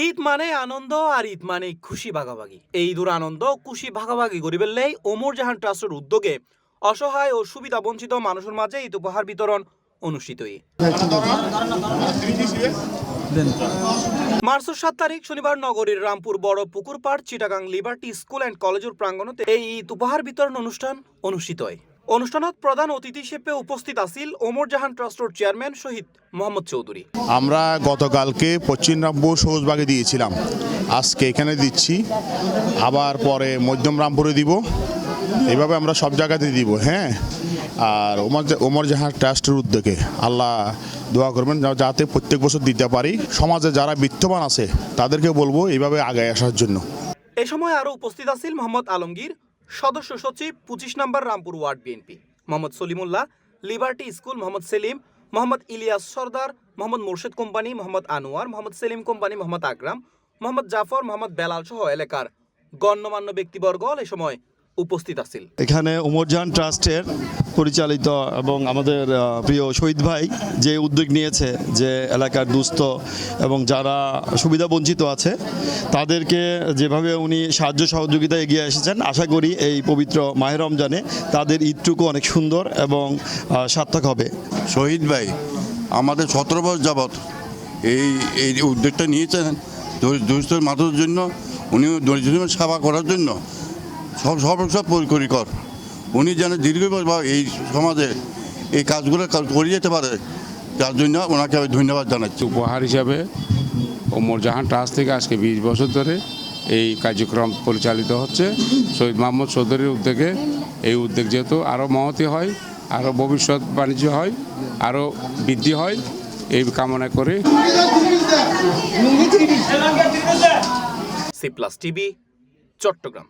ঈদ মানে আনন্দ আর ঈদ মানে খুশি ভাগাভাগি। এই ঈদুর আনন্দ খুশি ভাগাভাগি করিবেলেই ওমর জাহান ট্রাস্টের উদ্যোগে অসহায় ও সুবিধা বঞ্চিত মানুষের মাঝে ঈদ উপহার বিতরণ অনুষ্ঠিত। মার্চের 7 তারিখ শনিবার নগরীর রামপুর বড় পুকুর পাড় চিটাগাং লিবার্টি স্কুল অ্যান্ড কলেজের প্রাঙ্গণতে এই ঈদ উপহার বিতরণ অনুষ্ঠান অনুষ্ঠিত হয়। অনুষ্ঠানত প্রধান অতিথি হিসেবে উপস্থিত আছিল ওমর জাহান ট্রাস্টের চেয়ারম্যান শহীদ মোহাম্মদ চৌধুরী। আমরা গতকালকে পশ্চিম রামপুর সবুজবাগে দিয়েছিলাম, আজকে এখানে দিচ্ছি, আবার পরে মধ্যম রামপুরে দিব, এইভাবে আমরা সব জায়গাতে দিব। হ্যাঁ, আর ওমর জাহান ট্রাস্টের উদ্যোগে আল্লাহ দোয়া করবেন যাতে প্রত্যেক বছর দিতে পারি। সমাজে যারা বিত্তবান আছে তাদেরকে বলবো এইভাবে আগায় আসার জন্য। এ সময় আরো উপস্থিত আছিল মোহাম্মদ আলমগীর, সদস্য সচিব 25 নম্বর Rampur ward BNP, Mohammad Salimullah, liberty school Mohammad Selim, Mohammad Ilias Sardar, Mohammad Morshed company, Mohammad Anwar, Mohammad Selim company, Mohammad Akram, Mohammad Jafar, Mohammad Belal সহ এলাকার গণ্যমান্য ব্যক্তিবর্গ এ সময় উপস্থিত আছিল। এখানে ওমর জাহান ট্রাস্টের পরিচালিত এবং আমাদের প্রিয় শহীদ ভাই যে উদ্যোগ নিয়েছে যে এলাকার দুস্থ এবং যারা সুবিধা বঞ্চিত আছে তাদেরকে যেভাবে উনি সাহায্য সহযোগিতা এগিয়ে এসেছেন, আশা করি এই পবিত্র মাহে রমজানে তাদের ঈদটুকু অনেক সুন্দর এবং সার্থক হবে। শহীদ ভাই আমাদের 17 বছর যাবৎ এই উদ্যোগটা নিয়েছেন দুস্থ মানুষের জন্য, উনি দরিদ্র সেবা করার জন্য সব পরিকর। উনি যেন দীর্ঘ এই সমাজে এই কাজগুলো করে যেতে পারে, তার জন্য ওনাকে আমি ধন্যবাদ জানাচ্ছি। উপহার হিসাবে ওমর জাহান ট্রাস্ট থেকে আজকে 20 বছর ধরে এই কার্যক্রম পরিচালিত হচ্ছে শহীদ মোহাম্মদ চৌধুরীর উদ্যোগে। এই উদ্যোগ যেহেতু আরও মহতি হয়, আরও ভবিষ্যৎ বাণিজ্য হয়, আরও বৃদ্ধি হয়, এই কামনা করে সি প্লাস টিভি, চট্টগ্রাম।